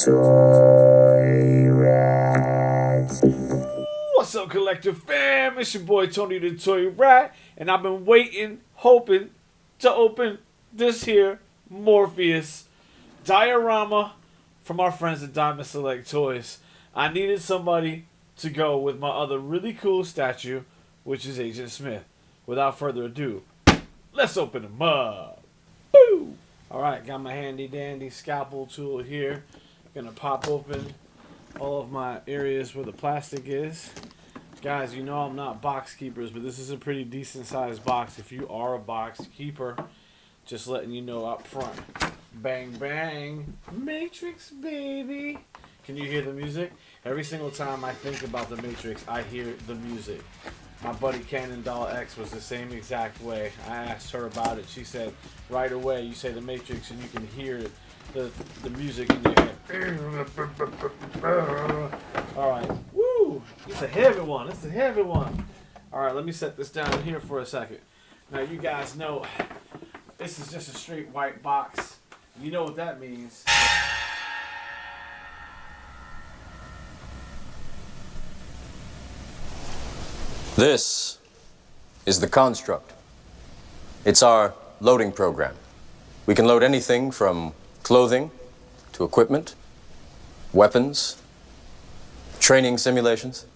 Toy Rat. What's up, Collective Fam? It's your boy Tony the Toy Rat, and I've been waiting, hoping to open this here Morpheus diorama from our friends at Diamond Select Toys. I needed somebody to go with my other really cool statue, which is Agent Smith. Without further ado, let's open him up. Boo! Alright, got my handy dandy scalpel tool here. Gonna pop open all of my areas where the plastic is. Guys, you know I'm not box keepers, but this is a pretty decent sized box. If you are a box keeper, just letting you know up front. Bang bang, Matrix baby. Can you hear the music? Every single time I think about the Matrix, I hear the music. My buddy Cannon Doll X was the same exact way. I asked her about it. She said, right away, you say the Matrix and you can hear the music in your head. Alright. Woo! It's a heavy one. It's a heavy one. Alright, let me set this down here for a second. Now, you guys know this is just a straight white box. You know what that means. This is the construct. It's our loading program. We can load anything from clothing to equipment, weapons, training simulations,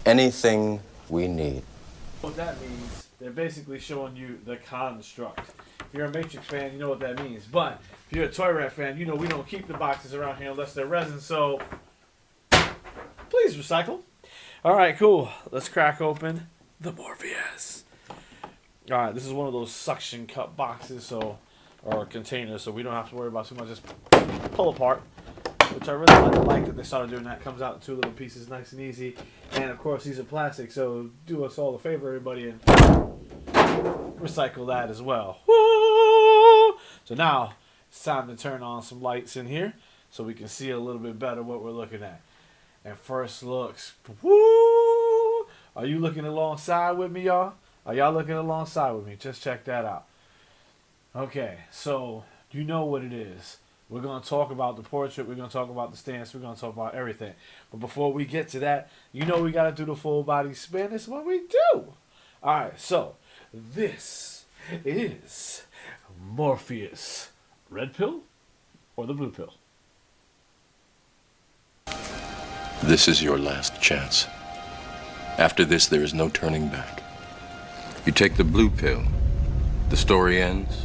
anything we need. What that means, they're basically showing you the construct. If you're a Matrix fan, you know what that means. But if you're a Toy Rat fan, you know we don't keep the boxes around here unless they're resin, so please recycle. Alright, cool. Let's crack open the Morpheus. Alright, this is one of those suction cup boxes, or containers, so we don't have to worry about too much. Just pull apart, which I really like that they started doing that. Comes out in two little pieces, nice and easy. And of course, these are plastic, so do us all a favor, everybody, and recycle that as well. Woo! So now it's time to turn on some lights in here so we can see a little bit better what we're looking at. And first looks, woo! Are you looking alongside with me, y'all? Are y'all looking alongside with me? Just check that out. Okay, so you know what it is. We're going to talk about the portrait. We're going to talk about the stance. We're going to talk about everything. But before we get to that, you know we got to do the full body spin. That's what we do. All right, so this is Morpheus. Red pill or the blue pill? This is your last chance. After this, there is no turning back. You take the blue pill, the story ends.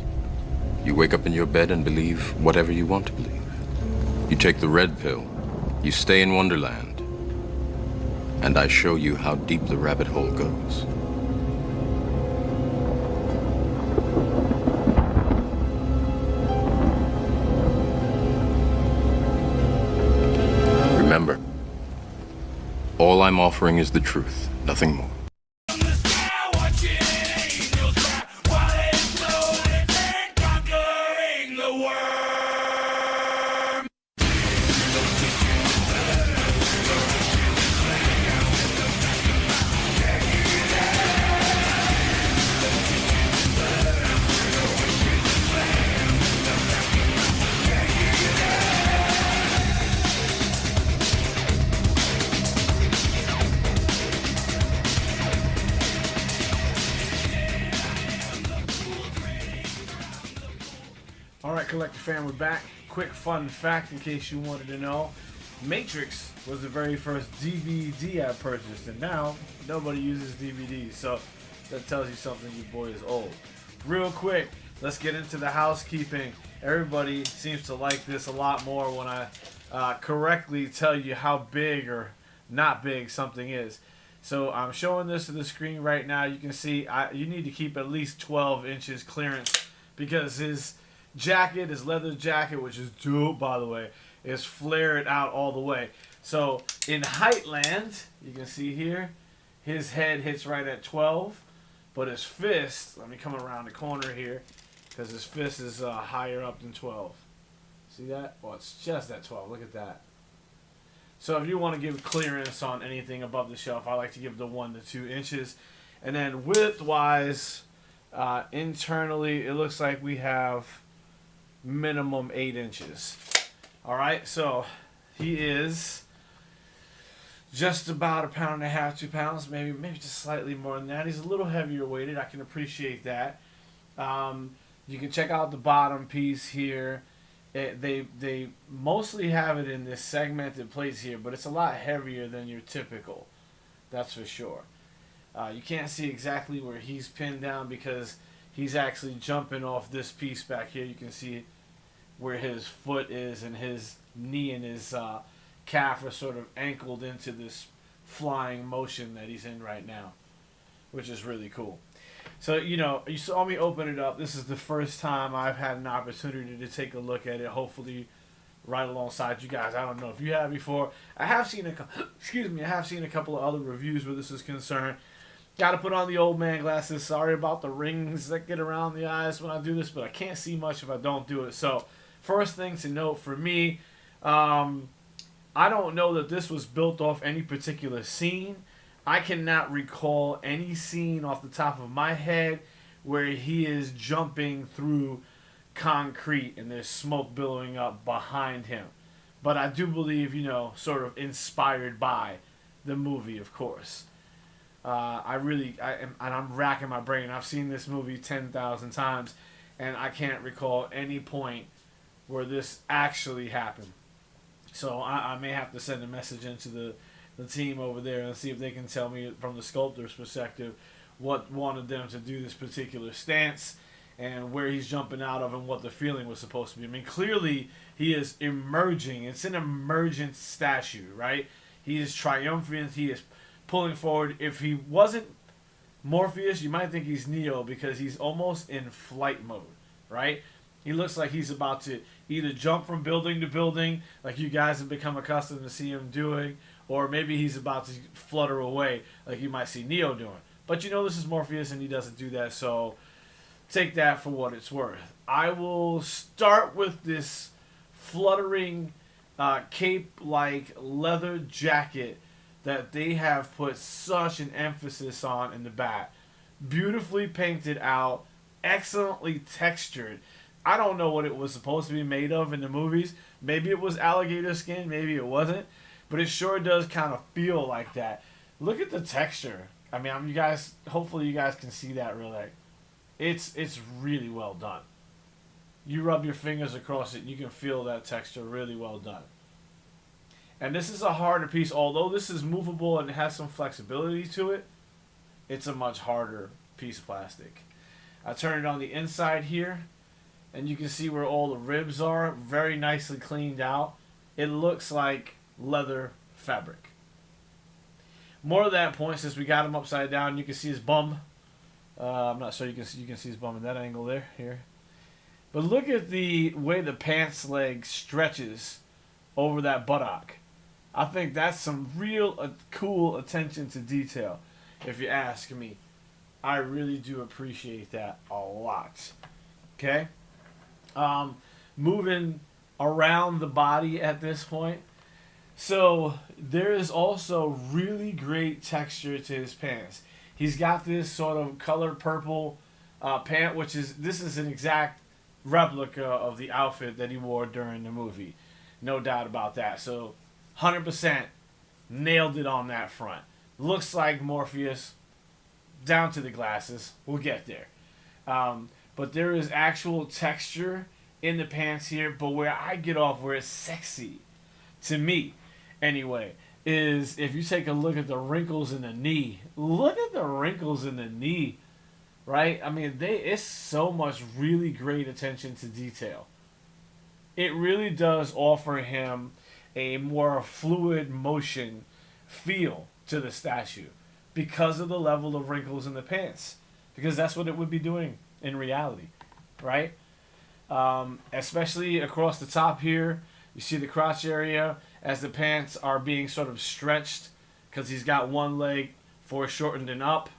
You wake up in your bed and believe whatever you want to believe. You take the red pill, you stay in Wonderland, and I show you how deep the rabbit hole goes. Remember, all I'm offering is the truth, nothing more. Alright, Collector Fan, we're back. Quick fun fact in case you wanted to know. Matrix was the very first DVD I purchased, and now nobody uses DVDs, so that tells you something, your boy is old. Real quick, let's get into the housekeeping. Everybody seems to like this a lot more when I correctly tell you how big or not big something is. So I'm showing this to the screen right now. You can see you need to keep at least 12 inches clearance because his jacket, his leather jacket, which is dope by the way, is flared out all the way. So in Heightland, you can see here, his head hits right at 12, but his fist, let me come around the corner here, because his fist is higher up than 12. See that? Well, it's just at 12. Look at that. So if you want to give clearance on anything above the shelf, I like to give the 1 to 2 inches. And then width-wise, internally, it looks like we have minimum 8 inches. All right, so he is just about 1.5 pounds, 2 pounds, maybe just slightly more than that. He's a little heavier weighted. I can appreciate that. You can check out the bottom piece here. They mostly have it in this segmented place here, but it's a lot heavier than your typical. That's for sure. You can't see exactly where he's pinned down because he's actually jumping off this piece back here. You can see where his foot is, and his knee and his calf are sort of ankled into this flying motion that he's in right now, which is really cool. So, you saw me open it up. This is the first time I've had an opportunity to take a look at it, hopefully right alongside you guys. I don't know if you have before. I have seen I have seen a couple of other reviews where this is concerned. Got to put on the old man glasses. Sorry about the rings that get around the eyes when I do this, but I can't see much if I don't do it. So, first thing to note for me, I don't know that this was built off any particular scene. I cannot recall any scene off the top of my head where he is jumping through concrete and there's smoke billowing up behind him. But I do believe, sort of inspired by the movie, of course. I'm racking my brain. I've seen this movie 10,000 times, and I can't recall any point where this actually happened. So I may have to send a message into the team over there and see if they can tell me from the sculptor's perspective what wanted them to do this particular stance and where he's jumping out of and what the feeling was supposed to be. I mean, clearly he is emerging. It's an emergent statue, right? He is triumphant. He is pulling forward. If he wasn't Morpheus, you might think he's Neo because he's almost in flight mode, right? He looks like he's about to either jump from building to building, like you guys have become accustomed to see him doing, or maybe he's about to flutter away, like you might see Neo doing. But this is Morpheus, and he doesn't do that, so take that for what it's worth. I will start with this fluttering cape-like leather jacket that they have put such an emphasis on in the back. Beautifully painted out, excellently textured. I don't know what it was supposed to be made of in the movies. Maybe it was alligator skin, maybe it wasn't. But it sure does kind of feel like that. Look at the texture. I mean, hopefully you guys can see that really. It's really well done. You rub your fingers across it, and you can feel that texture really well done. And this is a harder piece. Although this is movable and it has some flexibility to it, it's a much harder piece of plastic. I turn it on the inside here, and you can see where all the ribs are, very nicely cleaned out. It looks like leather fabric. More to that point, since we got him upside down, you can see his bum. I'm not sure you can see his bum in that angle there, here. But look at the way the pants leg stretches over that buttock. I think that's some real cool attention to detail, if you ask me. I really do appreciate that a lot. Okay? Moving around the body at this point. So there is also really great texture to his pants. He's got this sort of colored purple pant, this is an exact replica of the outfit that he wore during the movie. No doubt about that. So 100% nailed it on that front. Looks like Morpheus down to the glasses. We'll get there. But there is actual texture in the pants here. But where I get off, where it's sexy, to me anyway, is if you take a look at the wrinkles in the knee. Look at the wrinkles in the knee, right? I mean, it's so much really great attention to detail. It really does offer him a more fluid motion feel to the statue because of the level of wrinkles in the pants. Because that's what it would be doing in reality, right? Especially across the top here. You see the crotch area as the pants are being sort of stretched because he's got one leg foreshortened and up,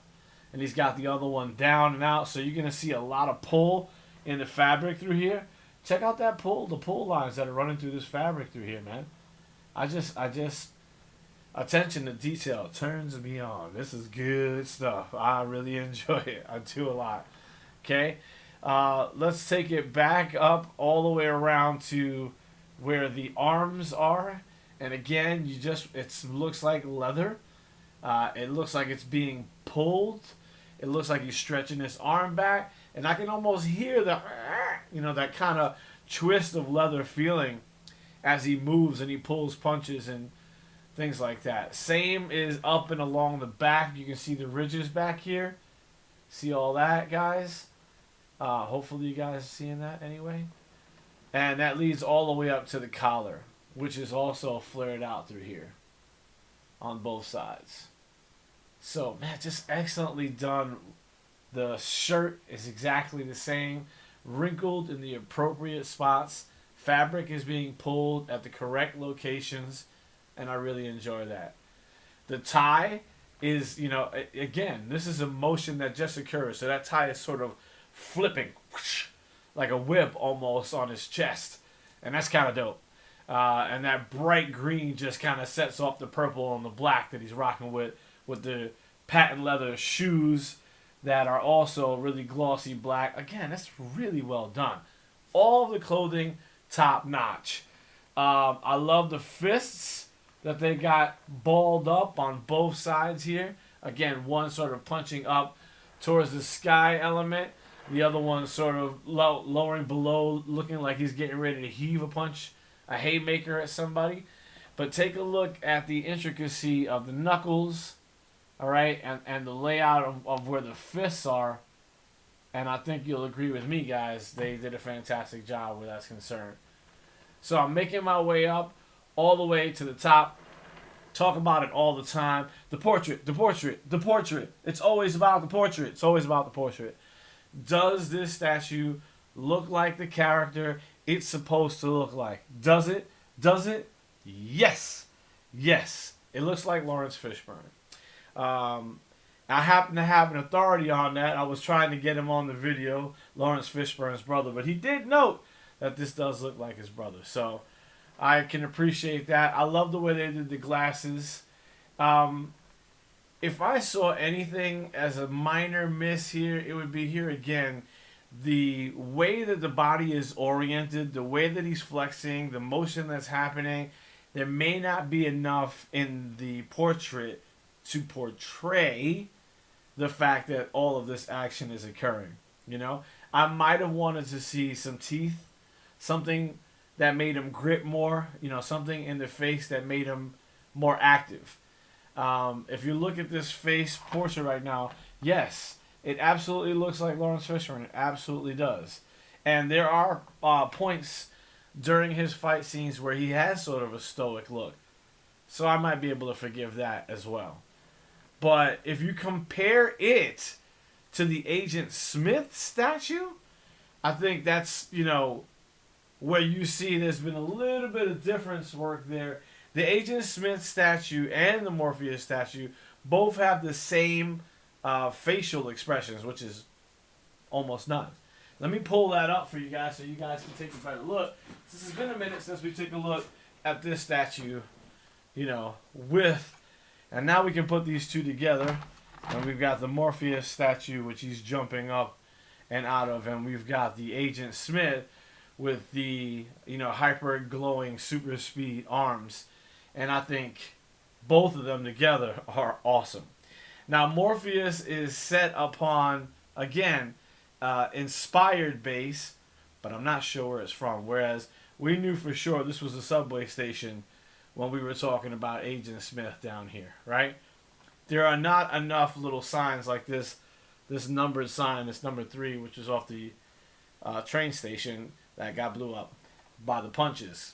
and he's got the other one down and out. So you're going to see a lot of pull in the fabric through here. Check out that pull, the pull lines that are running through this fabric through here, man. I just, attention to detail turns me on. This is good stuff. I really enjoy it. I do a lot. Okay, let's take it back up all the way around to where the arms are, and again, it looks like leather. It looks like it's being pulled. It looks like he's stretching his arm back, and I can almost hear that kind of twist of leather feeling as he moves and he pulls punches and things like that. Same is up and along the back. You can see the ridges back here. See all that, guys? Hopefully you guys are seeing that anyway. And that leads all the way up to the collar, which is also flared out through here on both sides. So, man, just excellently done. The shirt is exactly the same, wrinkled in the appropriate spots. Fabric is being pulled at the correct locations, and I really enjoy that. The tie is, again, this is a motion that just occurs. So that tie is sort of flipping, whoosh, like a whip almost on his chest. And that's kind of dope. And that bright green just kind of sets off the purple and the black that he's rocking with the patent leather shoes that are also really glossy black. Again, that's really well done. All of the clothing, top notch. I love the fists that they got balled up on both sides here. Again, one sort of punching up towards the sky element. The other one sort of lowering below, looking like he's getting ready to heave a punch, a haymaker at somebody. But take a look at the intricacy of the knuckles, all right, and the layout of where the fists are. And I think you'll agree with me, guys. They did a fantastic job where that's concerned. So I'm making my way up all the way to the top. Talk about it all the time. The portrait, the portrait, the portrait. It's always about the portrait. It's always about the portrait. Does this statue look like the character it's supposed to look like? Does it? Does it? Yes. Yes. It looks like Lawrence Fishburne. I happen to have an authority on that. I was trying to get him on the video, Lawrence Fishburne's brother, but he did note that this does look like his brother. So I can appreciate that. I love the way they did the glasses. If I saw anything as a minor miss here, it would be here again. The way that the body is oriented, the way that he's flexing, the motion that's happening, there may not be enough in the portrait to portray the fact that all of this action is occurring. I might have wanted to see some teeth, something that made him grip more, something in the face that made him more active. If you look at this face portrait right now, yes, it absolutely looks like Lawrence Fishburne. It absolutely does. And there are points during his fight scenes where he has sort of a stoic look. So I might be able to forgive that as well. But if you compare it to the Agent Smith statue, I think that's, where you see there's been a little bit of difference work there. The Agent Smith statue and the Morpheus statue both have the same facial expressions, which is almost none. Let me pull that up for you guys so you guys can take a better look. This has been a minute since we took a look at this statue, and now we can put these two together. And we've got the Morpheus statue, which he's jumping up and out of, and we've got the Agent Smith with the, hyper glowing super speed arms. And I think both of them together are awesome. Now, Morpheus is set upon, again, inspired base, but I'm not sure where it's from. Whereas we knew for sure this was a subway station when we were talking about Agent Smith down here, right? There are not enough little signs like this numbered sign, this number 3, which is off the train station that got blew up by the punches.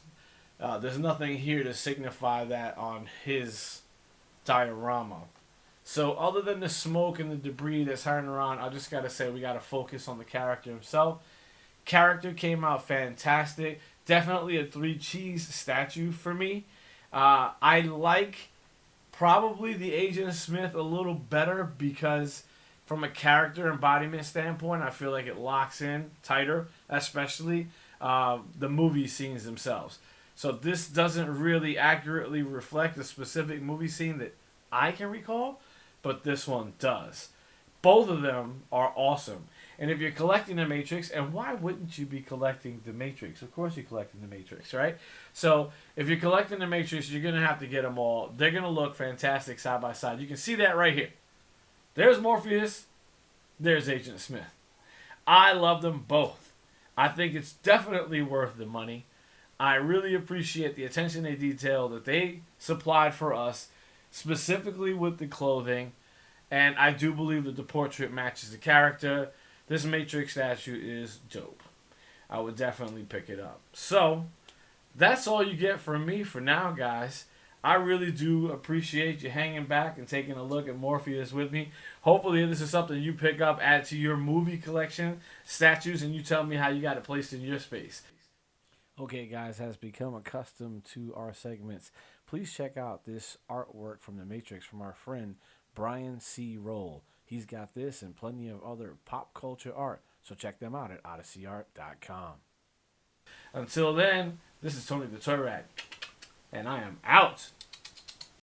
There's nothing here to signify that on his diorama. So other than the smoke and the debris that's hanging around, I just got to say we got to focus on the character himself. Character came out fantastic. Definitely a 3 cheese statue for me. I like probably the Agent Smith a little better because from a character embodiment standpoint, I feel like it locks in tighter, especially the movie scenes themselves. So this doesn't really accurately reflect a specific movie scene that I can recall, but this one does. Both of them are awesome. And if you're collecting the Matrix, and why wouldn't you be collecting the Matrix? Of course you're collecting the Matrix, right? So if you're collecting the Matrix, you're going to have to get them all. They're going to look fantastic side by side. You can see that right here. There's Morpheus. There's Agent Smith. I love them both. I think it's definitely worth the money. I really appreciate the attention they detail that they supplied for us, specifically with the clothing. And I do believe that the portrait matches the character. This Matrix statue is dope. I would definitely pick it up. So, that's all you get from me for now, guys. I really do appreciate you hanging back and taking a look at Morpheus with me. Hopefully this is something you pick up, add to your movie collection, statues, and you tell me how you got it placed in your space. Okay, guys, as become accustomed to our segments, please check out this artwork from The Matrix from our friend Brian C. Roll. He's got this and plenty of other pop culture art, so check them out at odysseyart.com. Until then, this is Tony the Toy Rat, and I am out.